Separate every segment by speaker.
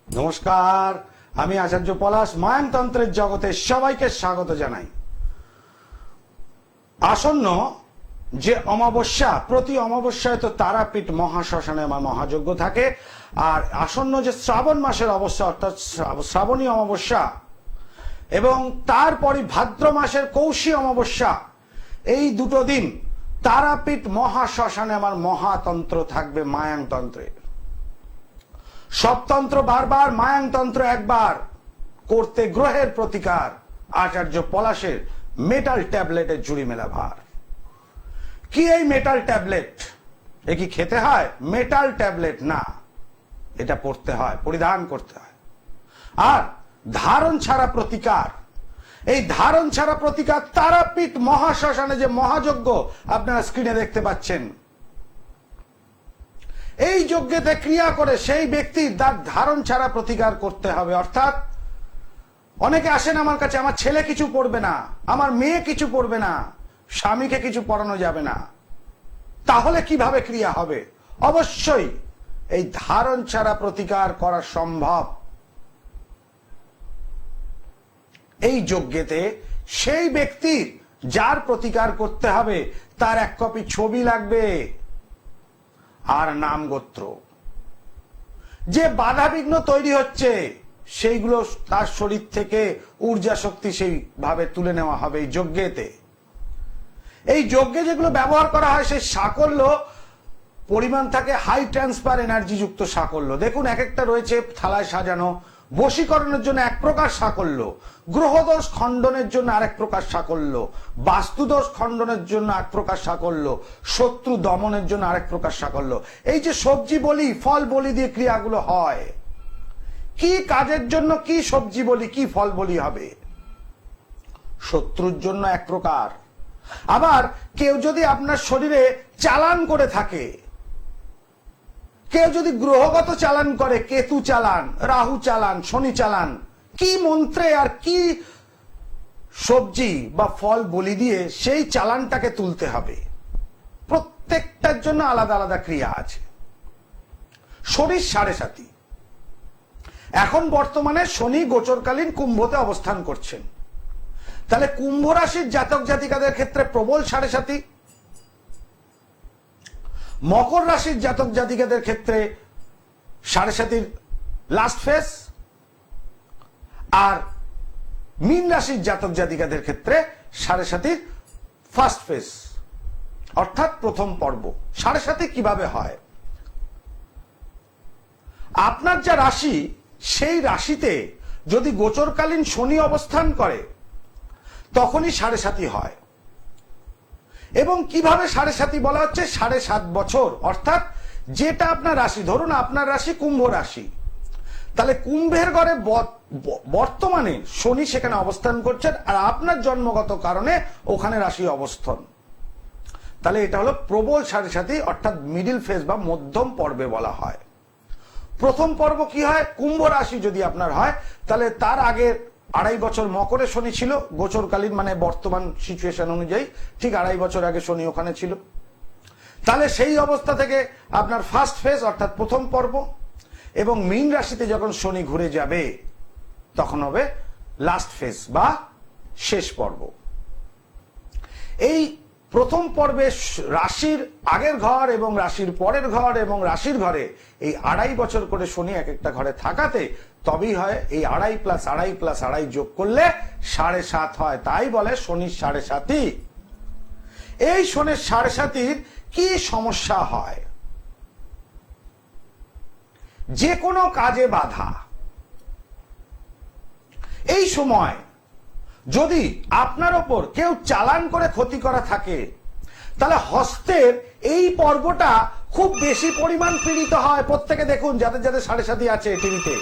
Speaker 1: নমস্কার, আমি আচার্য পলাশ। মায়ানতন্ত্রের জগতে সবাইকে স্বাগত জানাই। আসন্ন যে অমাবস্যা, প্রতি অমাবস্যায় তো তারাপীঠ মহাশ্মশানে আমার মহাযজ্ঞ থাকে। আর আসন্ন যে শ্রাবণ মাসের অবস্থা, অর্থাৎ শ্রাবণী অমাবস্যা এবং তারপরই ভাদ্র মাসের কৌশী অমাবস্যা, এই দুটো দিন তারাপীঠ মহাশ্মশানে আমার মহাতন্ত্র থাকবে মায়ানতন্ত্রের। সব তন্ত্র বারবার, মায়ানতন্ত্র একবার। করতে গ্রহের প্রতিকার, আচার্য পলাশের মেটাল ট্যাবলেটের জুড়ি মেলা ভার। কি এই মেটাল ট্যাবলেট? এ কি খেতে হয়? মেটাল ট্যাবলেট না, এটা পড়তে হয়, পরিধান করতে হয়। আর ধারণ ছাড়া প্রতিকার, এই ধারণ ছাড়া প্রতিকার তারাপীঠ মহাশ্মশানে যে মহাযজ্ঞ আপনারা স্ক্রিনে দেখতে পাচ্ছেন, এই যজ্ঞেতে ক্রিয়া করে সেই ব্যক্তির তার ধারণ ছাড়া প্রতিকার করতে হবে। অর্থাৎ অনেকে আসেন আমার কাছে, আমার ছেলে কিছু পড়বে না, আমার মেয়ে কিছু পড়বে না, স্বামীকে কিছু পড়ানো যাবে না, তাহলে কিভাবে ক্রিয়া হবে? অবশ্যই এই ধারণ ছাড়া প্রতিকার করা সম্ভব। এই যজ্ঞেতে সেই ব্যক্তির যার প্রতিকার করতে হবে তার এক কপি ছবি লাগবে আর নাম গোত্র। যে বাধা বিঘ্ন তৈরি হচ্ছে সেইগুলো তার শরীর থেকে ঊর্জা শক্তি সেইভাবে তুলে নেওয়া হবে এই যজ্ঞেতে। এই যজ্ঞে যেগুলো ব্যবহার করা হয় সেই সাকল্য পরিমাণ থাকে হাই ট্রান্সফার এনার্জি যুক্ত সাকল্য। দেখুন, এক একটা রয়েছে থালায় সাজানো। বশীকরণের জন্য এক প্রকার সাকল্য, গ্রহদোষ খণ্ডনের জন্য আরেক প্রকার সাকল্য, বাস্তুদোষ খণ্ডনের জন্য এক প্রকার সাকল্য, শত্রু দমনের জন্য আরেক প্রকার সাকল্য। এই যে সবজি বলি, ফল বলি দিয়ে ক্রিয়াগুলো হয়, কি কাজের জন্য কি সবজি বলি, কি ফল বলি হবে? শত্রুর জন্য এক প্রকার। আবার কেউ যদি আপনার শরীরে চালান করে থাকে, কেউ যদি গ্রহগত চালান করে, কেতু চালান, রাহু চালান, শনি চালান, কি মন্ত্রে আর কি সবজি বা ফল বলি দিয়ে সেই চালানটাকে তুলতে হবে, প্রত্যেকটার জন্য আলাদা আলাদা ক্রিয়া আছে। শনির 7.5, এখন বর্তমানে শনি গোচরকালীন কুম্ভতে অবস্থান করছেন। তাহলে কুম্ভ রাশির জাতক জাতিকাদের ক্ষেত্রে প্রবল 7.5, মকর রাশির জাতক জাতিকাদের ক্ষেত্রে 7.5 লাস্ট ফেজ, আর মীন রাশির জাতক জাতিকাদের ক্ষেত্রে 7.5 ফার্স্ট ফেজ, অর্থাৎ প্রথম পর্ব। 7.5 কিভাবে হয়? আপনার যা রাশি, সেই রাশিতে যদি গোচরকালীন শনি অবস্থান করে তখনই 7.5 হয়। এবং কিভাবে 7.5 বলা হচ্ছে? 7.5 বছর, অর্থাৎ যেটা আপনার রাশি, ধরুন আপনার রাশি কুম্ভ রাশি, তাহলে কুম্ভের ঘরে বর্তমানে শনি সেখানে অবস্থান করছেন আর আপনার জন্মগত কারণে ওখানে রাশি অবস্থান। তাহলে এটা হলো প্রবল 7.5, অর্থাৎ মিডিল ফেজ বা মধ্যম পর্বে বলা হয়। প্রথম পর্ব কি হয়? কুম্ভ রাশি যদি আপনার হয় তাহলে তার আগে 2.5 বছর মকরে শনি ছিল গোচরকালীন, মানে বর্তমান সিচুয়েশন অনুযায়ী ঠিক 2.5 বছর আগে শনি ওখানে ছিল। তাহলে সেই অবস্থা থেকে আপনার ফার্স্ট ফেজ অর্থাৎ প্রথম পর্ব, এবং মীন রাশিতে যখন শনি ঘুরে যাবে তখন হবে লাস্ট ফেজ বা শেষ পর্ব। এই প্রথম পর্বে রাশির আগের ঘর এবং রাশির পরের ঘর এবং রাশির ঘরে এই 2.5 বছর করে শনি এক একটা ঘরে থাকাতে তবেই হয় এই 2.5 + 2.5 + 2.5 যোগ করলে 7.5 হয়। তাই বলে শনির 7.5। এই শনির 7.5 কি সমস্যা হয়? যে কোনো কাজে বাধা। এই সময় যদি আপনার ওপর কেউ চালান করে ক্ষতি করা থাকে তাহলে হস্তের এই পর্বটা খুব বেশি পরিমাণ পীড়িত হয়। প্রত্যেকে দেখুন, যাদের যাদের 7.5 আছে টিভিতে,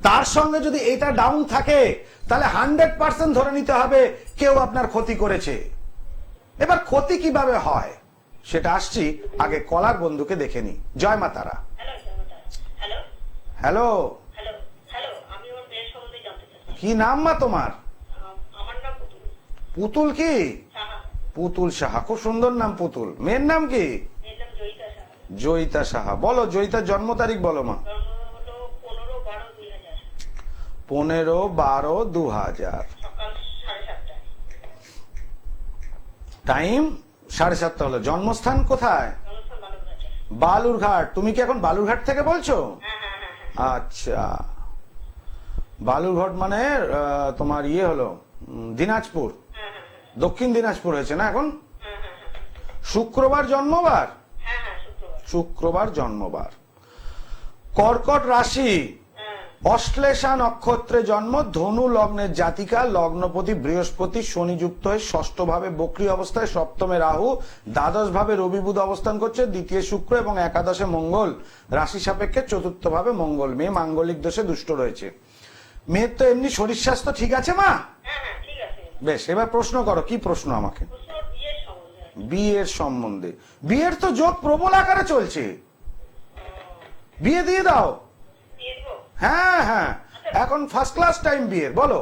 Speaker 1: তার সঙ্গে যদি এটা ডাউন থাকে তাহলে 100% ধরে নিতে হবে কেউ আপনার ক্ষতি করেছে। এবার ক্ষতি কিভাবে হয় সেটা আসছি, আগে কলার বন্ধুকে দেখে নি। জয় মা তারা। হ্যালো, কি নাম মা তোমার? পুতুল। কি পুতুল সাহা? খুব সুন্দর নাম পুতুল। মেয়ের নাম কি? জয়িতা সাহা, বলো জয়িতার জন্ম তারিখ বলো মা।
Speaker 2: জন্ম হলো 15/12/2000,
Speaker 1: 15/12/2000,
Speaker 2: সকাল 7:30টায়।
Speaker 1: টাইম 7:30 হলো। জন্মস্থান কোথায়?
Speaker 2: জন্মস্থান বালুরঘাটে।
Speaker 1: বালুরঘাট। তুমি কি এখন বালুরঘাট থেকে বলছো?
Speaker 2: হ্যাঁ হ্যাঁ হ্যাঁ হ্যাঁ।
Speaker 1: আচ্ছা, বালুরঘাট মানে তোমার ইয়ে হলো দিনাজপুর,
Speaker 2: হ্যাঁ হ্যাঁ হ্যাঁ
Speaker 1: দক্ষিণ দিনাজপুর হয়েছে না এখন?
Speaker 2: হ্যাঁ হ্যাঁ হ্যাঁ
Speaker 1: শুক্রবার জন্মবার,
Speaker 2: হ্যাঁ হ্যাঁ, শুক্রবার।
Speaker 1: শুক্রবার জন্মবার। কর্কট রাশি,
Speaker 2: হ্যাঁ
Speaker 1: অশ্লেষা নক্ষত্রে জন্ম, ধনু লগ্নের জাতিকা, লগ্নপতি বৃহস্পতি, শনি যুক্ত হয়ে ষষ্ঠ ভাবে বক্রী অবস্থায়, সপ্তমে রাহু, দ্বাদশ ভাবে রবি বুধ অবস্থান করছে, দ্বিতীয় শুক্র এবং একাদশে মঙ্গল, রাশি সাপেক্ষে চতুর্থ ভাবে মঙ্গল। মেয়ে মাঙ্গলিক দোষে দুষ্ট রয়েছে। মেয়ের তো এমনি শরীর স্বাস্থ্য ঠিক আছে মা?
Speaker 2: হ্যাঁ হ্যাঁ, ঠিক আছে।
Speaker 1: বেশ, এবার প্রশ্ন করো, কি প্রশ্ন আমাকে?
Speaker 2: প্রশ্ন বিয়ের সম্বন্ধে আর কি।
Speaker 1: বিয়ের সম্বন্ধে। বিয়ের তো যোগ প্রবল আকারে চলছে, বিয়ে দিয়ে দাও।
Speaker 2: দিয়ে দেবো?
Speaker 1: হ্যাঁ হ্যাঁ, এখন ফার্স্ট ক্লাস টাইম বিয়ের। বলো।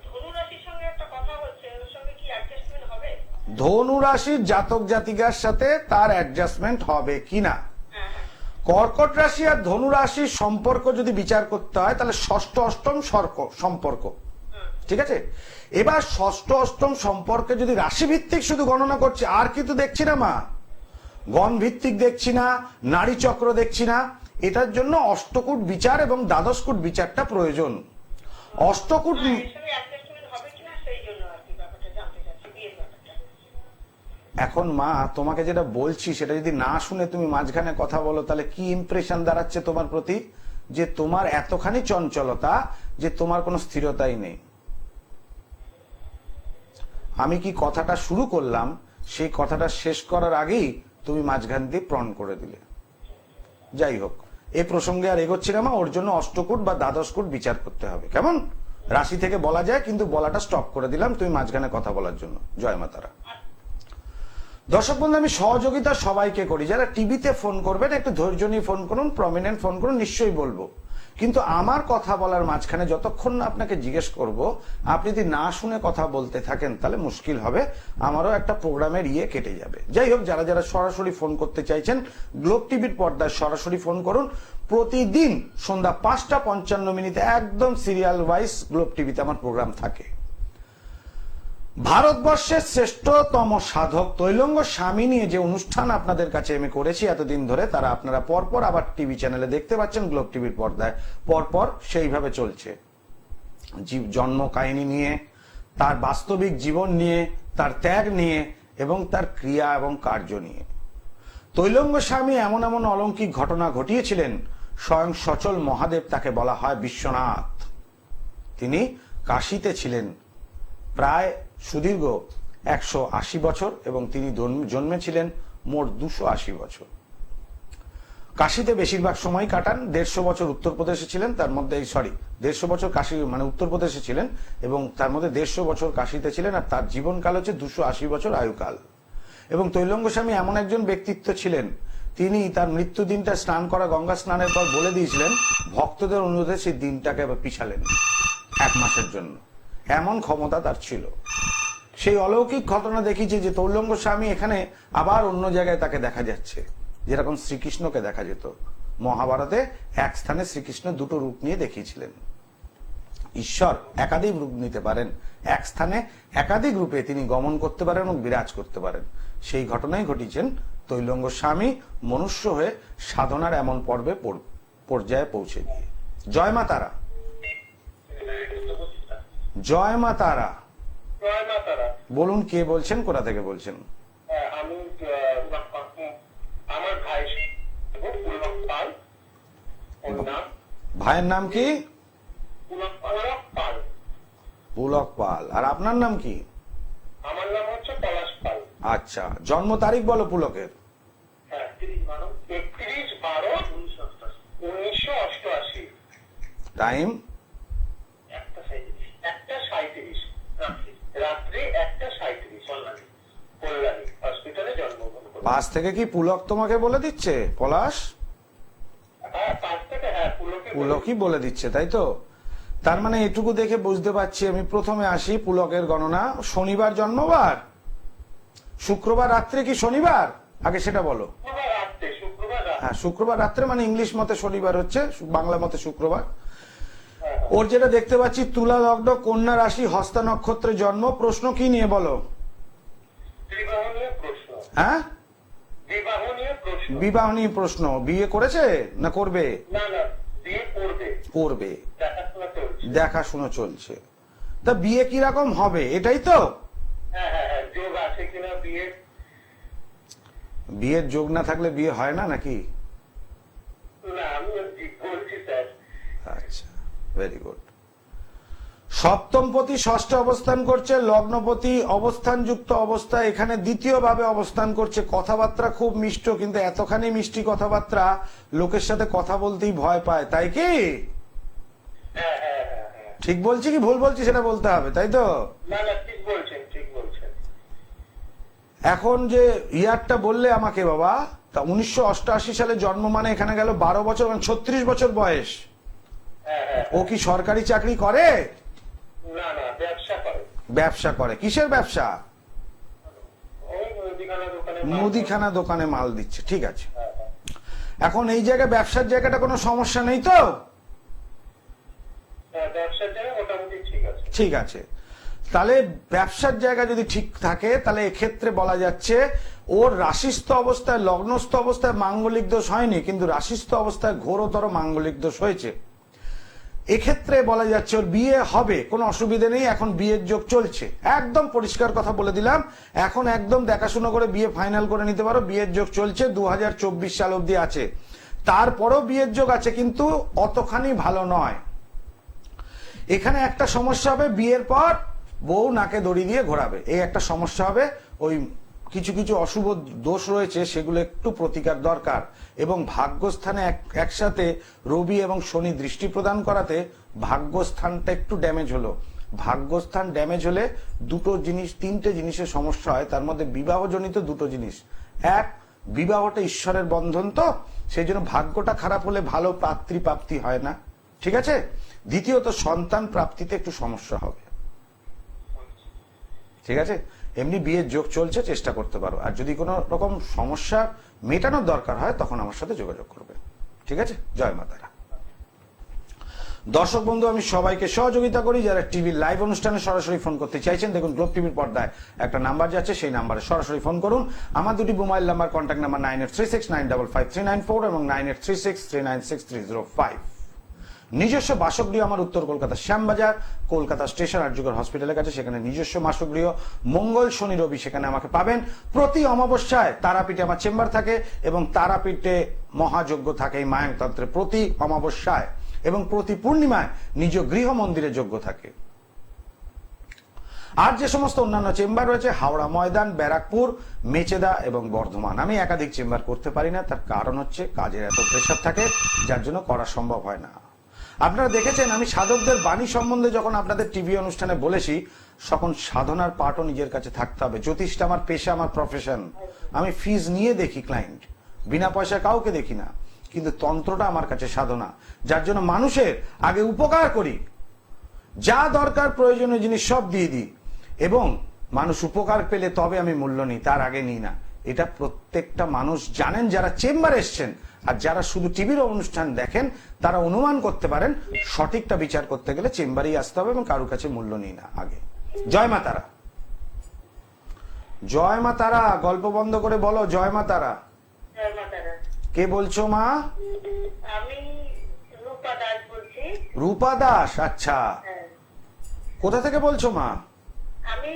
Speaker 2: ধনু রাশির সঙ্গে একটা কথা হচ্ছে, ওর সঙ্গে কি অ্যাডজাস্টমেন্ট হবে?
Speaker 1: ধনু রাশির জাতক জাতিকার সাথে তার অ্যাডজাস্টমেন্ট হবে কিনা।
Speaker 2: হ্যাঁ হ্যাঁ
Speaker 1: কর্কট রাশি আর ধনু রাশির সম্পর্ক যদি বিচার করতে হয় তাহলে ষষ্ঠ অষ্টম সম্পর্ক, ঠিক আছে? এবার ষষ্ঠ অষ্টম সম্পর্কে যদি রাশি ভিত্তিক শুধু গণনা করছে, আর কিন্তু দেখছি না মা, গণ ভিত্তিক দেখছি না, নারী চক্র দেখছি না। এটার জন্য অষ্টকূট বিচার এবং দ্বাদশকূট বিচারটা প্রয়োজন। অষ্টকূট
Speaker 2: এর সঙ্গে অ্যাডজাস্টমেন্ট হবে কিনা সেই জন্য আর কি ব্যাপারটা জানতে চাচ্ছি, বিয়ের ব্যাপারটা।
Speaker 1: এখন মা তোমাকে যেটা বলছি সেটা যদি না শুনে তুমি মাঝখানে কথা বলো তাহলে কি ইমপ্রেশন দাঁড়াচ্ছে তোমার প্রতি? যে তোমার এতখানি চঞ্চলতা যে তোমার কোনো স্থিরতাই নেই। আমি কি কথাটা শুরু করলাম সেই কথাটা শেষ করার আগেই তুমি মাঝখান দিয়ে প্রণ করে দিলে। যাই হোক, এই প্রসঙ্গে আর এগোচ্ছি না মা। ওর জন্য অষ্টকূট বা দ্বাদশকূট বিচার করতে হবে, কেমন? রাশি থেকে বলা যায়, কিন্তু বলাটা স্টপ করে দিলাম তুমি মাঝখানে কথা বলার জন্য। জয় মা তারা। দর্শক বন্ধু, আমি সহযোগিতা সবাইকে করি। যারা টিভিতে ফোন করবেন একটু ধৈর্য নিয়ে ফোন করুন, প্রমিনেন্ট ফোন করুন, নিশ্চয়ই বলবো। কিন্তু আমার কথা বলার মাঝখানে যতক্ষণ না আপনাকে জিজ্ঞেস করব, আপনি যদি না শুনে কথা বলতে থাকেন তাহলে মুশকিল হবে, আমারও একটা প্রোগ্রামের ইয়ে কেটে যাবে। যাই হোক, যারা যারা সরাসরি ফোন করতে চাইছেন গ্লোব টিভির পর্দায় সরাসরি ফোন করুন। প্রতিদিন সন্ধ্যা 5:55 একদম সিরিয়াল ওয়াইজ গ্লোব টিভিতে আমার প্রোগ্রাম থাকে। ভারতবর্ষের শ্রেষ্ঠতম সাধক তৈলঙ্গ স্বামী নিয়ে যে অনুষ্ঠান আপনাদের কাছে আমি করেছি এতদিন ধরে, তারা আপনারা পরপর আবার টিভি চ্যানেলে দেখতে পাচ্ছেন, গ্লোব টিভির পর্দায় পরপর সেইভাবে চলছে। জন্ম কাহিনী নিয়ে, তার বাস্তবিক জীবন নিয়ে, তার ত্যাগ নিয়ে এবং তার ক্রিয়া এবং কার্য নিয়ে। তৈলঙ্গ স্বামী এমন এমন অলৌকিক ঘটনা ঘটিয়েছিলেন, স্বয়ং সচল মহাদেব তাকে বলা হয় বিশ্বনাথ। তিনি কাশীতে ছিলেন প্রায় সুদীর্ঘ 180 বছর এবং তিনি জন্মেছিলেন মোট 280 বছর। কাশীতে বেশিরভাগ সময় কাটান। 150 বছর উত্তরপ্রদেশে ছিলেন, তার মধ্যে 150 বছর কাশী মানে উত্তরপ্রদেশে ছিলেন এবং তার মধ্যে 150 বছর কাশীতে ছিলেন। আর তার জীবনকাল হচ্ছে 280 বছর আয়ুকাল। এবং তৈলঙ্গ স্বামী এমন একজন ব্যক্তিত্ব ছিলেন, তিনি তার মৃত্যু দিনটা স্নান করা গঙ্গা স্নানের পর বলে দিয়েছিলেন, ভক্তদের অনুরোধে সেই দিনটাকে আবার পিছালেন 1 মাসের জন্য। এমন ক্ষমতা তার ছিল। সেই অলৌকিক ঘটনা দেখিয়েছে যে তৈলঙ্গ স্বামী এখানে আবার অন্য জায়গায় তাকে দেখা যাচ্ছে, যেরকম শ্রীকৃষ্ণকে দেখা যেত। মহাভারতে এক স্থানে শ্রীকৃষ্ণ দুটো রূপ নিয়ে দেখিয়েছিলেন। ঈশ্বর একাধিক রূপ নিতে পারেন, এক স্থানে একাধিক রূপে তিনি গমন করতে পারেন এবং বিরাজ করতে পারেন। সেই ঘটনাই ঘটিয়েছেন তৈলঙ্গ স্বামী মনুষ্য হয়ে সাধনার এমন পর্যায়ে পৌঁছে গিয়ে। জয় মা তারা। জয় মা তারা।
Speaker 2: জয় মা তারা।
Speaker 1: বলুন, কে বলছেন, কোথা থেকে বলছেন?
Speaker 2: আমি আমার ভাই পুলক পাল, ওর নাম।
Speaker 1: ভাইয়ের নাম কি?
Speaker 2: পুলক পাল।
Speaker 1: পুলক পাল। আর আপনার নাম কি?
Speaker 2: আমার নাম হচ্ছে পলাশ পাল।
Speaker 1: আচ্ছা, জন্ম তারিখ বলো পুলকের।
Speaker 2: হ্যাঁ, 31/12/1988।
Speaker 1: টাইম?
Speaker 2: 1:37 রাত্রে 1:37 কল্যাণী হসপিটালে জন্মগ্রহণ করেন।
Speaker 1: পাশ থেকে কি পুলক তোমাকে বলে দিচ্ছে? পলাশ
Speaker 2: হ্যাঁ, পাঁচ থেকে হ্যাঁ
Speaker 1: পুলকই বলে দিচ্ছে, তাই তো? তার মানে এটুকু দেখে বুঝতে পারছি, আমি প্রথমে আসি পুলকের গণনা। শনিবার জন্মবার, শুক্রবার রাত্রে কি শনিবার? আগে সেটা বলো।
Speaker 2: শুক্রবার রাত্রে।
Speaker 1: হ্যাঁ শুক্রবার রাত্রে, মানে ইংলিশ মতে শনিবার হচ্ছে, বাংলা মতে শুক্রবার।
Speaker 2: হ্যাঁ,
Speaker 1: ওর যেটা দেখতে পাচ্ছি তুলা লগ্ন, কন্যা রাশি, হস্তা নক্ষত্রে জন্ম। প্রশ্ন কি নিয়ে বলো?
Speaker 2: বিবাহ নিয়ে প্রশ্ন।
Speaker 1: হ্যাঁ,
Speaker 2: বিবাহ নিয়ে প্রশ্ন।
Speaker 1: বিবাহ নিয়ে প্রশ্ন। বিয়ে করেছে না করবে?
Speaker 2: না না, বিয়ে করবে।
Speaker 1: করবে,
Speaker 2: দেখাশোনা চলছে।
Speaker 1: দেখাশুনো চলছে। তা বিয়ে কিরকম হবে এটাই তো?
Speaker 2: হ্যাঁ হ্যাঁ হ্যাঁ, যোগ আছে কিনা বিয়ে?
Speaker 1: বিয়ের যোগ না থাকলে বিয়ে হয় না নাকি?
Speaker 2: না, আমি বলছি স্যার।
Speaker 1: আচ্ছা, ভেরি গুড। সপ্তমপতি ষষ্ঠে অবস্থান করছে, লগ্নপতি অবস্থানযুক্ত অবস্থায় এখানে দ্বিতীয় ভাবে অবস্থান করছে। কথাবার্তা খুব মিষ্ট, কিন্তু এতখানি মিষ্টি কথাবার্তা লোকের সাথে কথা বলতেই ভয় পায়, তাই কি?
Speaker 2: হ্যাঁ হ্যাঁ হ্যাঁ হ্যাঁ।
Speaker 1: ঠিক বলছি কি ভুল বলছি সেটা বলতে হবে, তাই তো?
Speaker 2: না না, ঠিক বলছেন, ঠিক বলছেন।
Speaker 1: এখন যে ইয়ারটা বললে আমাকে বাবা, তা 1988 সালে জন্ম, মানে এখানে গেল 12 বছর, মানে 36 বছর বয়স।
Speaker 2: হ্যাঁ হ্যাঁ।
Speaker 1: ও কি সরকারি চাকরি করে?
Speaker 2: না না, ব্যবসা করে।
Speaker 1: ব্যবসা করে। কিসের ব্যবসা?
Speaker 2: ওই মুদিখানা দোকানে।
Speaker 1: মুদিখানা দোকানে মাল দিচ্ছে, ঠিক আছে।
Speaker 2: হ্যাঁ, হ্যাঁ।
Speaker 1: এখন এই জায়গায় ব্যবসার জায়গাটা কোনো সমস্যা নেই তো?
Speaker 2: হ্যাঁ, ব্যবসার জায়গা মোটামুটি ঠিক আছে।
Speaker 1: ঠিক আছে, তাহলে ব্যবসার জায়গা যদি ঠিক থাকে তাহলে এক্ষেত্রে বলা যাচ্ছে ওর রাশিস্থ অবস্থায়, লগ্নস্থ অবস্থায় মাঙ্গলিক দোষ হয়নি, কিন্তু রাশিস্থ অবস্থায় ঘোরতর মাঙ্গলিক দোষ হয়েছে। এক্ষেত্রে বলা যাচ্ছে ওর বিয়ে হবে, কোনো অসুবিধা নেই। এখন বিয়ের যোগ চলছে, একদম পরিষ্কার কথা বলে দিলাম। এখন একদম দেখাশোনা করে বিয়ে ফাইনাল করে নিতে পারো। বিয়ের যোগ চলছে, 2024 সাল অব্দি আছে। তারপরও বিয়ের যোগ আছে, কিন্তু অতখানি ভালো নয়। এখানে একটা সমস্যা হবে, বিয়ের পর বউ নাকে দড়ি দিয়ে ঘোরাবে, এই একটা সমস্যা হবে। ওই কিছু কিছু অশুভ দোষ রয়েছে, সেগুলো একটু প্রতিকার দরকার। এবং ভাগ্যস্থানে একসাথে রবি এবং শনি দৃষ্টি প্রদান করাতে ভাগ্যস্থানটা একটু ড্যামেজ হলো। ভাগ্যস্থান ড্যামেজ হলে দুটো জিনিস, তিনটে জিনিসের সমস্যা হয়, তার মধ্যে বিবাহজনিত দুটো জিনিস। এক, বিবাহটা ঈশ্বরের বন্ধন, তো সেই জন্য ভাগ্যটা খারাপ হলে ভালো পাত্রী প্রাপ্তি হয় না, ঠিক আছে। দ্বিতীয়ত, সন্তান প্রাপ্তিতে একটু সমস্যা হবে, ঠিক আছে। এমনি বিয়ের যোগ চলছে, চেষ্টা করতে পারো। আর যদি কোনো রকম সমস্যা মেটানোর দরকার হয় তখন আমার সাথে যোগাযোগ করবে, ঠিক আছে। জয় মা তারা। দর্শক বন্ধু, আমি সবাইকে সহযোগিতা করি যারা টিভির লাইভ অনুষ্ঠানে সরাসরি ফোন করতে চাইছেন। দেখুন, গ্লোব টিভির পর্দায় একটা নাম্বার যাচ্ছে, সেই নাম্বারে সরাসরি ফোন করুন। আমার দুটি মোবাইল নাম্বার, কন্ট্যাক্ট নাম্বার 9836955394 এবং 9836396305। নিজস্ব বাসগৃহ আমার উত্তর কলকাতা শ্যামবাজার, কলকাতা স্টেশন আরজিকর হসপিটালের কাছে, সেখানে নিজস্ব বাসগৃহ। মঙ্গল শনি রবি সেখানে আমাকে পাবেন। প্রতি অমাবস্যায় তারাপীঠে আমার চেম্বার থাকে এবং তারাপীঠে মহাযজ্ঞ থাকে এই মায়াংতন্ত্রে প্রতি অমাবস্যায়, এবং প্রতি পূর্ণিমায় নিজ গৃহ মন্দিরে যজ্ঞ থাকে। আর যে সমস্ত অন্যান্য চেম্বার রয়েছে, হাওড়া ময়দান, ব্যারাকপুর, মেচেদা এবং বর্ধমান। আমি একাধিক চেম্বার করতে পারি না, তার কারণ হচ্ছে কাজের এত প্রেশার থাকে, যার জন্য করা সম্ভব হয় না। আপনারা দেখেছেন আমি সাধকদের বাণী সম্বন্ধে যখন আপনাদের টিভি অনুষ্ঠানে বলেছি, তখন সাধনার পাঠও নিজের কাছে থাকতে হবে। জ্যোতিষটা আমার পেশা, আমার প্রফেশন। আমি ফিজ নিয়ে দেখি ক্লায়েন্ট, বিনা পয়সায় কাউকে দেখি না। কিন্তু তন্ত্রটা আমার কাছে সাধনা, যার জন্য মানুষের আগে উপকার করি, যা দরকার প্রয়োজনীয় জিনিস সব দিয়ে দিই, এবং মানুষ উপকার পেলে তবে আমি মূল্য নিই, তার আগে নিই না। এটা প্রত্যেকটা মানুষ জানেন, যারা চেম্বারে এসছেন। আর যারা শুধু টিভির অনুষ্ঠান দেখেন তারা অনুমান করতে পারেন। সঠিকটা বিচার করতে গেলে চেম্বারেই আসতে হবে এবং কারোর কাছে মূল্য নিই না আগে। জয় মা তারা। জয় মা তারা। গল্প বন্ধ করে বলো জয় মা তারা।
Speaker 2: জয় মা তারা।
Speaker 1: কে বলছো মা?
Speaker 2: আমি রূপা দাস বলছি।
Speaker 1: রূপা দাস, আচ্ছা।
Speaker 2: হ্যাঁ।
Speaker 1: কোথা থেকে বলছো মা?
Speaker 2: আমি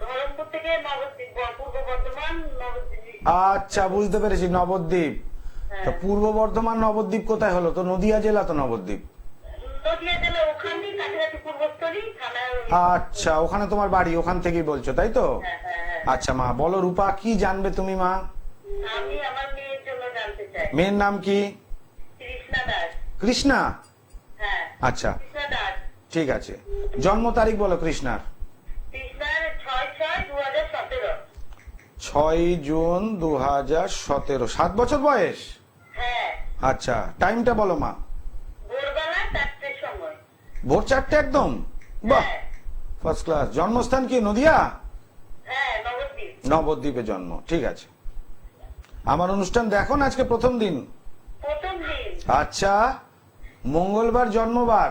Speaker 2: ধরমপুর থেকে নবদ্বীপ, পূর্ব বর্ধমান নবদ্বীপ।
Speaker 1: আচ্ছা, বুঝতে পেরেছি, নবদ্বীপ। তো পূর্ব বর্ধমান নবদ্বীপ কোথায় হলো? তো নদিয়া জেলা তো নবদ্বীপ।
Speaker 2: নদিয়া জেলা, ওখানেই কাছাকাছি পূর্বস্থলী থানা।
Speaker 1: আচ্ছা, ওখানে তোমার বাড়ি, ওখান থেকেই বলছো, তাই তো? আচ্ছা মা, বলো রূপা, কি জানবে তুমি মা?
Speaker 2: আমি আমার মেয়ের জন্য জানতে চাই।
Speaker 1: মেয়ের নাম কি?
Speaker 2: কৃষ্ণা দাস।
Speaker 1: কৃষ্ণা?
Speaker 2: হ্যাঁ।
Speaker 1: আচ্ছা,
Speaker 2: কৃষ্ণা দাস।
Speaker 1: ঠিক আছে। জন্ম তারিখ বলো কৃষ্ণার।
Speaker 2: কৃষ্ণার 6/6/2017।
Speaker 1: 6 জুন 2017। 7 বছর বয়স।
Speaker 2: হ্যাঁ।
Speaker 1: আচ্ছা, টাইমটা বলো মা।
Speaker 2: ভোরবেলা 4টের সময়।
Speaker 1: ভোর 4টে একদম? বাহ,
Speaker 2: হ্যাঁ।
Speaker 1: First class. জন্মস্থান কি নদিয়া?
Speaker 2: হ্যাঁ, নবদ্বীপ।
Speaker 1: নবদ্বীপে জন্ম, ঠিক আছে। আমার অনুষ্ঠান দেখো না, আজকে প্রথম দিন।
Speaker 2: প্রথম দিন।
Speaker 1: আচ্ছা, মঙ্গলবার জন্মবার।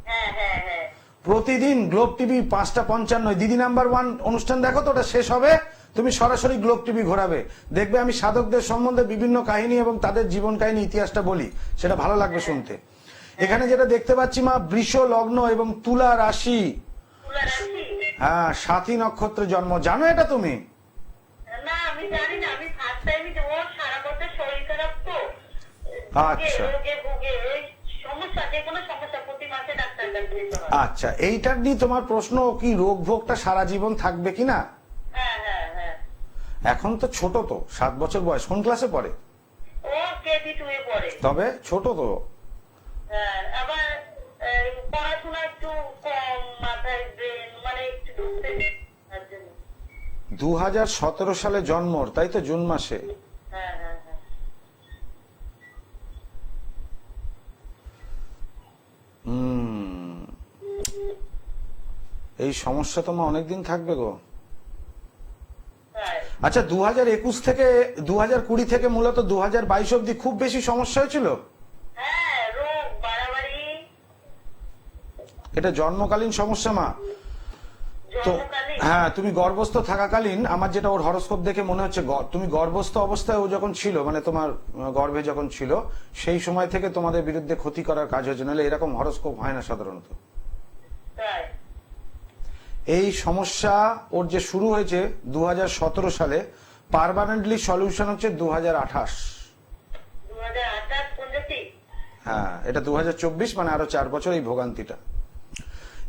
Speaker 2: হ্যাঁ হ্যাঁ হ্যাঁ।
Speaker 1: প্রতিদিন গ্লোব টিভি 5:55 দিদি নাম্বার 1 অনুষ্ঠান দেখো তো, ওটা শেষ হবে তুমি সরাসরি গ্লোব টিভি ঘোরাবে, দেখবে আমি সাধকদের সম্বন্ধে বিভিন্ন কাহিনী এবং তাদের জীবন কাহিনী ইতিহাসটা বলি, সেটা ভালো লাগবে শুনতে। এখানে যেটা দেখতে পাচ্ছি মা, বৃষ লগ্ন এবং তুলা রাশি।
Speaker 2: তুলা রাশি?
Speaker 1: হ্যাঁ, সাথী নক্ষত্রে জন্ম, জানো এটা তুমি?
Speaker 2: না আমি জানি না, আমি ফার্স্ট টাইমই ওর সারা বছর শরীর খারাপ তো,
Speaker 1: আচ্ছা
Speaker 2: রোগে ভুগে, ওই সমস্যা, যে কোনো সমস্যা প্রতি মাসে ডাক্তার কাছে যেতে হয়।
Speaker 1: আচ্ছা, এইটার নিয়ে তোমার প্রশ্ন কি রোগ ভোগটা সারা জীবন থাকবে কিনা?
Speaker 2: হ্যাঁ হ্যাঁ হ্যাঁ।
Speaker 1: এখন তো ছোট, তো 7 বছর বয়স, কোন ক্লাসে পড়ে?
Speaker 2: ও কেজি 2 এ পড়ে।
Speaker 1: তবে ছোট তো।
Speaker 2: হ্যাঁ, আবার পড়াশোনা একটু কম, মাথায় ব্রেন মানে একটু ঢুকতে তার জন্য।
Speaker 1: 2017 সালে জন্ম, তাই তো, জুন মাসে।
Speaker 2: হ্যাঁ হ্যাঁ হ্যাঁ।
Speaker 1: এই সমস্যা তোমার অনেকদিন থাকবে গো।
Speaker 2: তাই?
Speaker 1: আচ্ছা, 2021 থেকে 2020 থেকে মূলত 2022 অব্দি খুব বেশি সমস্যা হয়েছিল?
Speaker 2: হ্যাঁ, রোগ বাড়াবাড়ি।
Speaker 1: এটা জন্মকালীন সমস্যা মা। তো
Speaker 2: জন্মকালীন?
Speaker 1: হ্যাঁ, তুমি গর্ভস্থ থাকাকালীন, আমার যেটা ওর হরোস্কোপ দেখে মনে হচ্ছে, তুমি গর্ভস্থ অবস্থায় ও যখন ছিল, মানে তোমার গর্ভে যখন ছিল, সেই সময় থেকে তোমাদের বিরুদ্ধে ক্ষতি করার কাজ হয়েছে, নাহলে এরকম হরোস্কোপ হয় না সাধারণত।
Speaker 2: তাই?
Speaker 1: এই সমস্যা ওর যে শুরু হয়েছে 2017 সালে, পার্মানেন্টলি সলিউশন হচ্ছে 2028।
Speaker 2: 2028 পর্যন্ত?
Speaker 1: হ্যাঁ, এটা 2024, মানে আরো 4 বছর এই ভোগান্তিটা।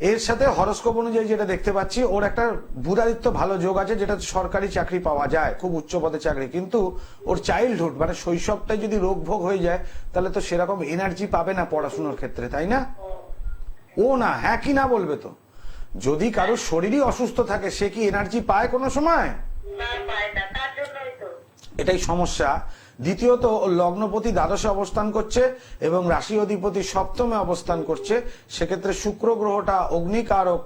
Speaker 1: এর সাথে হরোস্কোপ অনুযায়ী যেটা দেখতে পাচ্ছি, ওর একটা বুধাদিত্য ভালো যোগ আছে, যেটা সরকারি চাকরি পাওয়া যায়, খুব উচ্চ পদে চাকরি, কিন্তু ওর চাইল্ডহুড মানে শৈশবটাই যদি রোগ ভোগ হয়ে যায়, তাহলে তো সেরকম এনার্জি পাবে না পড়াশোনার ক্ষেত্রে, তাই না? ও না, হ্যাঁ কি না বলবে তো? যদি কারো শরীরই অসুস্থ থাকে, সে কি এনার্জি পায় কোনো সময়?
Speaker 2: না, পায় না, তার জন্যই তো।
Speaker 1: এটাই সমস্যা। দ্বিতীয়ত, ও লগ্নপতি দ্বাদশে অবস্থান করছে এবং রাশি অধিপতি সপ্তমে অবস্থান করছে, সেক্ষেত্রে শুক্র গ্রহটা অগ্নিকারক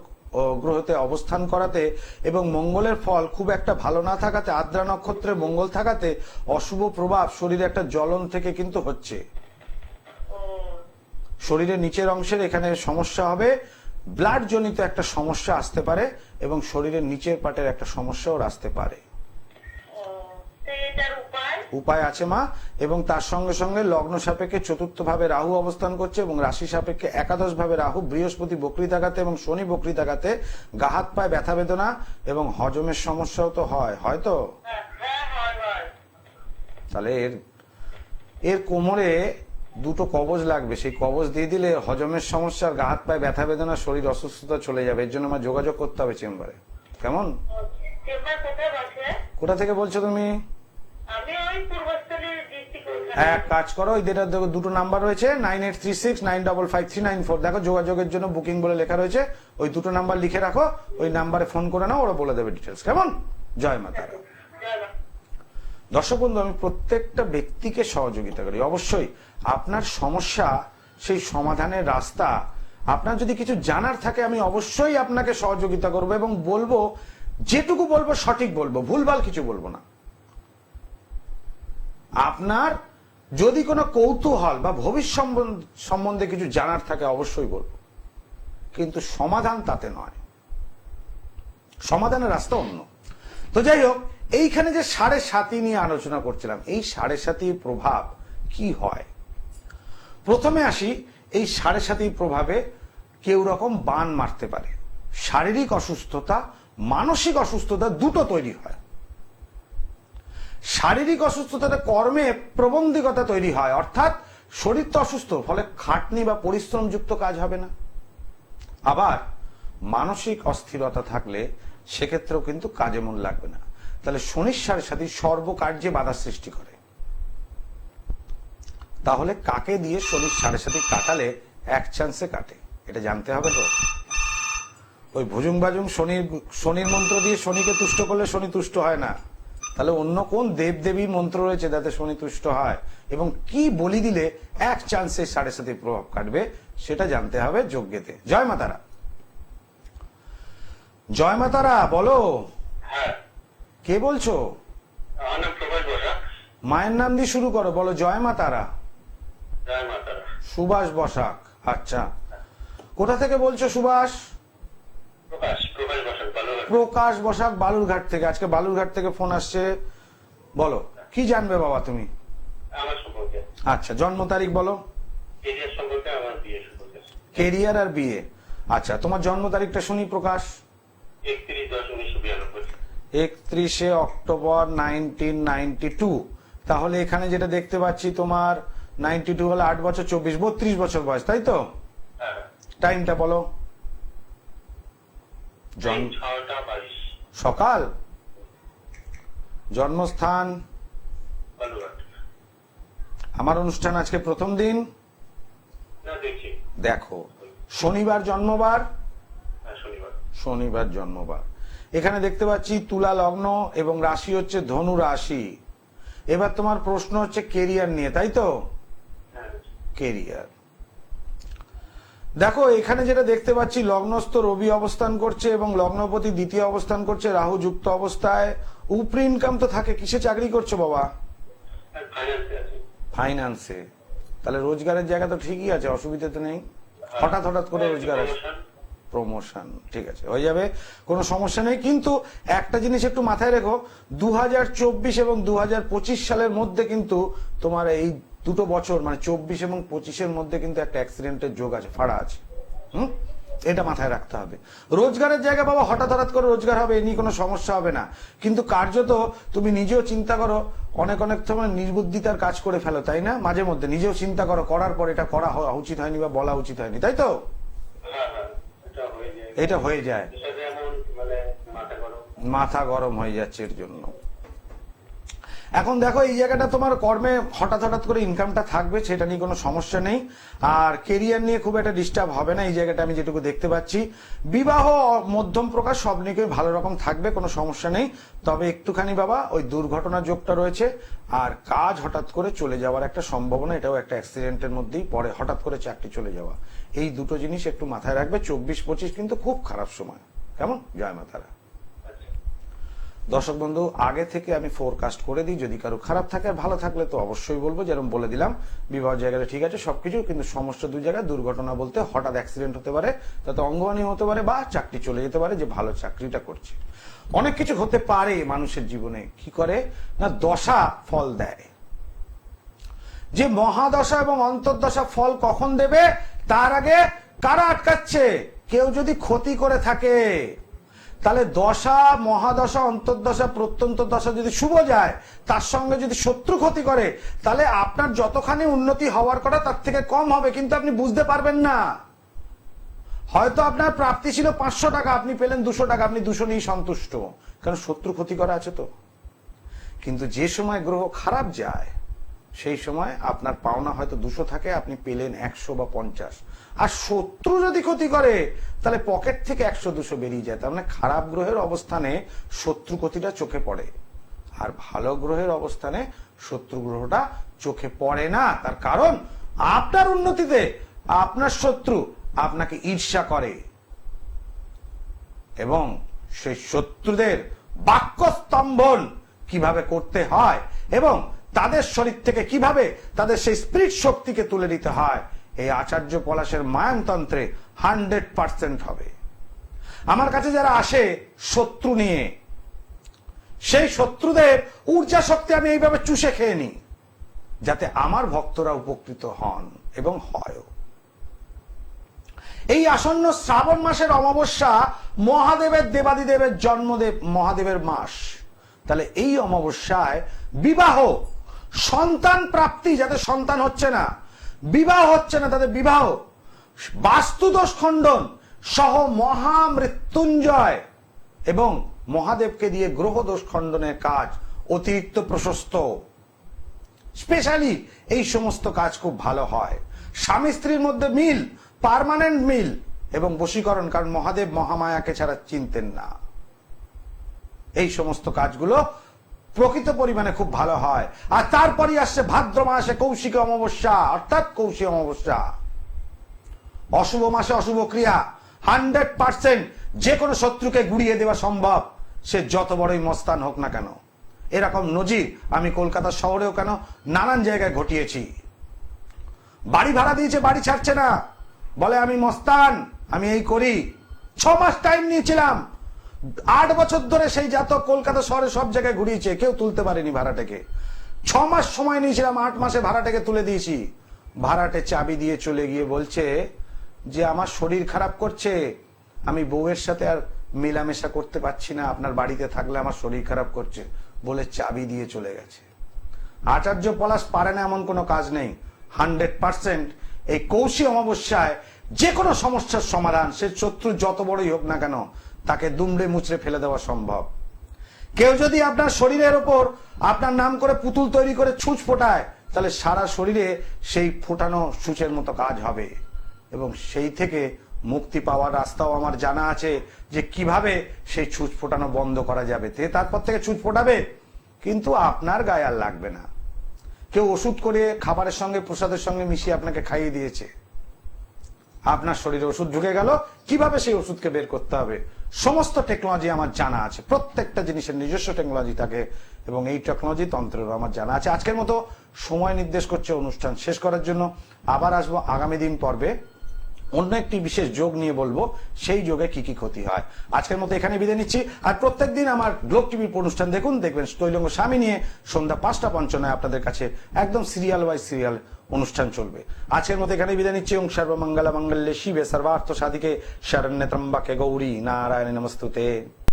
Speaker 1: গ্রহতে অবস্থান করাতে এবং মঙ্গলের ফল খুব একটা ভালো না থাকাতে, আদ্রা নক্ষত্রে মঙ্গল থাকাতে অশুভ প্রভাব শরীরে একটা জ্বলন থেকে কিন্তু হচ্ছে।
Speaker 2: ও,
Speaker 1: শরীরের নিচের অংশের এখানে সমস্যা হবে, ব্লাড জনিত একটা সমস্যা আসতে পারে এবং শরীরের নিচের পাটের একটা সমস্যাও আসতে পারে।
Speaker 2: ও, তো এটার উপায়?
Speaker 1: উপায় আছে মা, এবং তার সঙ্গে সঙ্গে লগ্ন সাপেক্ষে 4র্থ ভাবে রাহু অবস্থান করছে এবং রাশি সাপেক্ষে একাদশ ভাবে রাহু, বৃহস্পতি বক্রী থাকাতে এবং শনি বক্রী থাকাতে গা হাত পায়ে ব্যথা বেদনা এবং হজমের সমস্যাও তো হয়, হয়তো।
Speaker 2: হ্যাঁ হ্যাঁ হয় হয়।
Speaker 1: তাহলে এর কোমরে 2টো কবজ লাগবে, সেই কবজ দিয়ে দিলে হজমের সমস্যা, গা হাত পায়ে ব্যথা বেদনা, শরীর অসুস্থতা চলে যাবে। এর জন্য আমার যোগাযোগ করতে হবে চেম্বারে, কেমন?
Speaker 2: চেম্বার কোথায় বসে?
Speaker 1: কোথা থেকে বলছো তুমি?
Speaker 2: আমি ওই পূর্বস্থলীর ডিস্ট্রিক্ট।
Speaker 1: এক কাজ করো, ওই যেটা দেখো 2টো নাম্বার রয়েছে, 9836955394, দেখো যোগাযোগের জন্য বুকিং বলে লেখা রয়েছে, ওই 2টো নাম্বার লিখে রাখো, ওই নাম্বারে ফোন করে নাও, ওরা বলে দেবে ডিটেলস, কেমন? জয় মা তারা। দর্শক বন্ধু, আমি প্রত্যেকটা ব্যক্তিকে সহযোগিতা করি, অবশ্যই আপনার সমস্যা, সেই সমাধানের রাস্তা, আপনার যদি কিছু জানার থাকে, আমি অবশ্যই আপনাকে সহযোগিতা করব এবং বলবো, যেটুকু বলবো সঠিক বলবো, ভুলভাল কিছু বলবো না। আপনার যদি কোনো কৌতূহল বা ভবিষ্যৎ সম্বন্ধে কিছু জানার থাকে, অবশ্যই বলবো, কিন্তু সমাধান তাতে নয়, সমাধানের রাস্তা অন্য। তো যাই হোক, এইখানে যে 7.5 নিয়ে আলোচনা করছিলাম, এই 7.5 প্রভাব কি হয়, প্রথমে আসি। এই 7.5 প্রভাবে কেউ রকম বান মারতে পারে, শারীরিক অসুস্থতা, মানসিক অসুস্থতা দুটো তৈরি হয়। শারীরিক অসুস্থতাটা কর্মে প্রবন্ধিকতা তৈরি হয়, অর্থাৎ শরীর তো অসুস্থ, ফলে খাটনি বা পরিশ্রমযুক্ত কাজ হবে না। আবার মানসিক অস্থিরতা থাকলে সেক্ষেত্রেও কিন্তু কাজে মন লাগবে না। তাহলে শনির 7.5 সর্বকার্যে বাধা সৃষ্টি করে। তাহলে কাকে দিয়ে শনির 7.5 কাটালে এক চান্সে কাটে, এটা জানতে হবে তো। ওই ভুজুং বাজুং শনির মন্ত্র দিয়ে শনিকে তুষ্ট করলে শনি তুষ্ট হয় না। তাহলে অন্য কোন দেব দেবীর মন্ত্র রয়েছে যাতে শনি তুষ্ট হয়, এবং কি বলি দিলে এক চান্সে 7.5 প্রভাব কাটবে, সেটা জানতে হবে যজ্ঞেতে। জয় মা তারা। জয় মা তারা, বলো
Speaker 3: হ্যাঁ,
Speaker 1: কে বলছো?
Speaker 3: আমার নাম প্রভাস বসা।
Speaker 1: মায়ের নাম দিয়ে শুরু করো, বলো জয় মা তারা।
Speaker 2: জয় মা তারা।
Speaker 1: সুভাষ বসাক, আচ্ছা। কোথা থেকে বলছো সুভাষ?
Speaker 2: প্রকাশ বসাক, বালুরঘাট।
Speaker 1: প্রকাশ বসাক বালুরঘাট থেকে। আজকে বালুরঘাট থেকে ফোন আসছে, বলো কি জানবে বাবা তুমি?
Speaker 2: আমার সম্পর্কে।
Speaker 1: আচ্ছা, জন্ম তারিখ বলো।
Speaker 2: কেরিয়ার সম্পর্কে, আমার বিয়ে সম্পর্কে।
Speaker 1: কেরিয়ার আর বিয়ে, আচ্ছা। তোমার জন্ম তারিখটা শুনি প্রকাশ।
Speaker 2: 31/10/1992।
Speaker 1: 31শে অক্টোবর 1992। তাহলে এখানে যেটা দেখতে পাচ্ছি তোমার 92 হলে 8 বছর 24, 32 বছর বয়স, তাই তো?
Speaker 2: হ্যাঁ।
Speaker 1: টাইমটা বলো।
Speaker 2: 6টা 22।
Speaker 1: সকাল। জন্মস্থান
Speaker 2: বালুরঘাট।
Speaker 1: আমার অনুষ্ঠান আজকে প্রথম দিন,
Speaker 2: না দেখছি।
Speaker 1: দেখো শনিবার জন্মবার,
Speaker 2: হ্যাঁ শনিবার।
Speaker 1: শনিবার জন্মবার। এখানে দেখতে পাচ্ছি তুলা লগ্ন এবং রাশি হচ্ছে ধনু রাশি। এবার তোমার প্রশ্ন হচ্ছে কেরিয়ার নিয়ে, তাই তো?
Speaker 2: হ্যাঁ।
Speaker 1: কেরিয়ার দেখো, এখানে যেটা দেখতে পাচ্ছি লগ্নস্থ রবি অবস্থান করছে এবং লগ্নপতি দ্বিতীয় অবস্থান করছে রাহু যুক্ত অবস্থায়। উপরি ইনকাম তো থাকে, কিসে চাকরি করছো বাবা?
Speaker 2: ফাইন্যান্সে আছে।
Speaker 1: ফাইন্যান্সে। তাহলে রোজগারের জায়গা তো ঠিকই আছে, অসুবিধা তো নেই। হঠাৎ হঠাৎ করে রোজগার আসে, প্রমোশন, ঠিক আছে, হয়ে যাবে, কোনো সমস্যা নেই। কিন্তু একটা জিনিস একটু মাথায় রেখো, 2024 এবং 2025 সালের মধ্যে কিন্তু তোমার এই দুটো বছর মানে 24 এবং 25-এর মধ্যে কিন্তু একটা অ্যাক্সিডেন্টের যোগ আছে, ফাড়া আছে। এটা মাথায় রাখতে হবে। রোজগারের জায়গা বাবা হঠাৎ হঠাৎ করে রোজগার হবে, এ নিয়ে কোনো সমস্যা হবে না। কিন্তু কার্যত তুমি নিজেও চিন্তা করো, অনেক সময় নির্বুদ্ধিতার কাজ করে ফেলো, তাই না? মাঝে মধ্যে নিজেও চিন্তা করো, করার পর এটা করা উচিত হয়নি বা বলা উচিত হয়নি, তাই তো? এটা হয়ে যায়, মাথা গরম হয়ে যাচ্ছে এর জন্য। এখন দেখো এই জায়গাটা তোমার কর্মে হঠাৎ হঠাৎ করে ইনকামটা থাকবে, সেটা নিয়ে কোনো সমস্যা নেই। আর কেরিয়ার নিয়ে খুব একটা ডিস্টার্ব হবে না, এই জায়গাটা আমি যেটুকু দেখতে পাচ্ছি। বিবাহ মধ্যম প্রকাশ, সব নিয়ে ভালো রকম থাকবে, কোনো সমস্যা নেই। তবে একটুখানি বাবা ওই দুর্ঘটনার যোগটা রয়েছে, আর কাজ হঠাৎ করে চলে যাওয়ার একটা সম্ভাবনা, এটাও একটা অ্যাক্সিডেন্টের মধ্যেই পড়ে, হঠাৎ করে চাকরি চলে যাওয়া। এই দুটো জিনিস একটু মাথায় রাখবে। 24-25 কিন্তু খুব খারাপ সময়, কেমন? জয় মা তারা। দর্শক বন্ধু, আগে থেকে আমি ফোরকাস্ট করে দিই, যদি কারো খারাপ থাকে, ভালো থাকলে তো অবশ্যই বলবো। যেরকম বলে দিলাম, বিবাহ জায়গাটা ঠিক আছে সবকিছু, কিন্তু সমস্যা দুই জায়গায়। দুর্ঘটনা বলতে হঠাৎ অ্যাক্সিডেন্ট হতে পারে, তাতে অঙ্গহানি হতে পারে, বা চাকরি চলে যেতে পারে, যে ভালো চাকরিটা করছে। অনেক কিছু হতে পারে মানুষের জীবনে। কি করে না, দশা ফল দেয়। যে মহাদশা এবং অন্তর্দশা ফল কখন দেবে, তার আগে কারা আটকাচ্ছে? কেউ যদি ক্ষতি করে থাকে, তাহলে দশা, মহাদশা, অন্তর্দশা, প্রত্যন্ত দশা যদি শুভ যায়, তার সঙ্গে যদি শত্রু ক্ষতি করে, তাহলে আপনার যতখানি উন্নতি হওয়ার কথা তার থেকে কম হবে, কিন্তু আপনি বুঝতে পারবেন না। হয়তো আপনার প্রাপ্তি ছিল 500 টাকা, আপনি পেলেন 200 টাকা, আপনি 200 নিয়েই সন্তুষ্ট, কারণ শত্রু ক্ষতি করা আছে তো। কিন্তু যে সময় গ্রহ খারাপ যায়, সেই সময় আপনার পাওনা হয়তো 200 থাকে, আপনি পেলেন 100 বা 50। আর শত্রু যদি ক্ষতি করে, তাহলে পকেট থেকে 100-200 বেরিয়ে যায়। তার মানে খারাপ গ্রহের অবস্থানে শত্রু ক্ষতিটা চোখে পড়ে, আর ভালো গ্রহের অবস্থানে শত্রু গ্রহটা চোখে পড়ে না। তার কারণ আপনার উন্নতিতে আপনার শত্রু আপনাকে ঈর্ষা করে, এবং সেই শত্রুদের বাক্য স্তম্ভন কিভাবে করতে হয় এবং তাদের শরীর থেকে কিভাবে তাদের সেই স্পিরিট শক্তিকে তুলে দিতে হয়, এই আচার্য পলাশের মায়ানতন্ত্রে 100% হবে। আমার কাছে যারা আসে শত্রু নিয়ে, সেই শত্রুদের ঊর্জা শক্তি আমি এইভাবে চুষে খেয়ে নিই, যাতে আমার ভক্তরা উপকৃত হন এবং হয়। এই আসন্ন শ্রাবণ মাসের অমাবস্যা মহাদেবের, দেবাদিদেবের জন্মদেব মহাদেবের মাস। তাহলে এই অমাবস্যায় বিবাহ, সন্তান প্রাপ্তি, যাদের সন্তান হচ্ছে না, বিবাহ হচ্ছে না, তাদের বিবাহ, বাস্তুদোষ খণ্ডন সহ মহামৃত্যুঞ্জয় এবং মহাদেবকে দিয়ে গ্রহ দোষ খণ্ডনের কাজ অতিরিক্ত প্রশস্ত। স্পেশালি এই সমস্ত কাজ খুব ভালো হয়। স্বামী স্ত্রীর মধ্যে মিল, পার্মানেন্ট মিল এবং বশীকরণ, কারণ মহাদেব মহামায়াকে ছাড়া চিনতেন না। এই সমস্ত কাজগুলো প্রকৃত পরিমাণে খুব ভালো হয়। আর তারপরই আসছে ভাদ্র মাসে কৌশিক অমাবস্যা, অর্থাৎ কৌশিক অমাবস্যা। অশুভ মাসে অশুভ ক্রিয়া, 100% যে কোনো শত্রুকে গুড়িয়ে দেওয়া সম্ভব, সে যত বড়ই মস্তান হোক না কেন। এরকম নজির আমি কলকাতা শহরেও কেন নানান জায়গায় ঘটিয়েছি। বাড়ি ভাড়া দিয়েছে, বাড়ি ছাড়ছে না, বলে আমি মস্তান, আমি এই করি। 6 মাস টাইম নিয়েছিলাম, 8 বছর ধরে সেই জাতক কলকাতা শহরে সব জায়গায় ঘুরিয়েছে, কেউ তুলতে পারেনি ভাড়াটাকে। 6 মাস সময় নিয়েছিলাম, 8 মাসে ভাড়াটাকে তুলে দিয়েছি। ভাড়াটে চাবি দিয়ে চলে গিয়ে বলছে যে আমার শরীর খারাপ করছে, আমি বউয়ের সাথে আর মেলামেশা করতে পারছি না, আপনার বাড়িতে থাকলে আমার শরীর খারাপ করছে বলে চাবি দিয়ে চলে গেছে। আচার্য পলাশ পারে না এমন কোনো কাজ নেই। 100% এই কৌশী অমাবস্যায় যে কোনো সমস্যার সমাধান, সে শত্রু যত বড়ই হোক না কেন, তাকে দুমড়ে মুচড়ে ফেলে দেওয়া সম্ভব। কেউ যদি আপনার শরীরের ওপর আপনার নাম করে পুতুল তৈরি করে ছুঁচ ফোটায়, তাহলে সারা শরীরে সেই ফোটানো সূচের মতো কাজ হবে। এবং সেই থেকে মুক্তি পাওয়ার রাস্তাও আমার জানা আছে, যে কিভাবে সেই ছুঁচ ফোটানো বন্ধ করা যাবে। তারপর থেকে ছুঁচ ফোটাবে, কিন্তু আপনার গায়ে আর লাগবে না। কেউ ওষুধ করে খাবারের সঙ্গে প্রসাদের সঙ্গে মিশিয়ে আপনাকে খাইয়ে দিয়েছে, আপনার শরীরে ওষুধ ঢুকে গেল, কিভাবে সেই ওষুধকে বের করতে হবে সমস্ত টেকনোলজি আমার জানা আছে। প্রত্যেকটা জিনিসের নিজস্ব টেকনোলজি থাকে, এবং এই টেকনোলজি তন্ত্রের আমার জানা আছে। আজকের মতো সময় নির্দেশ করছে অনুষ্ঠান শেষ করার জন্য। আবার আসবো আগামী দিন পর্বে, অন্য একটি বিশেষ যোগ নিয়ে বলবো, সেই যোগে কি কি ক্ষতি হয়। আজকের মতো এখানে বিদায় নিচ্ছি। আর প্রত্যেকদিন আমার গ্লোব টিভির অনুষ্ঠান দেখুন, দেখবেন তৈলঙ্গ স্বামী নিয়ে সন্ধ্যা 5:55 আপনাদের কাছে একদম সিরিয়াল ওয়াইজ সিরিয়াল অনুষ্ঠান চলবে। আজকের মতো এখানে বিদায় নিচ্ছি। ওং সর্বমঙ্গল মঙ্গলে শিবে সর্বার্থ সাধিকে শরণ্যে ত্র্যম্বকে গৌরী নারায়ণী নমস্তুতে।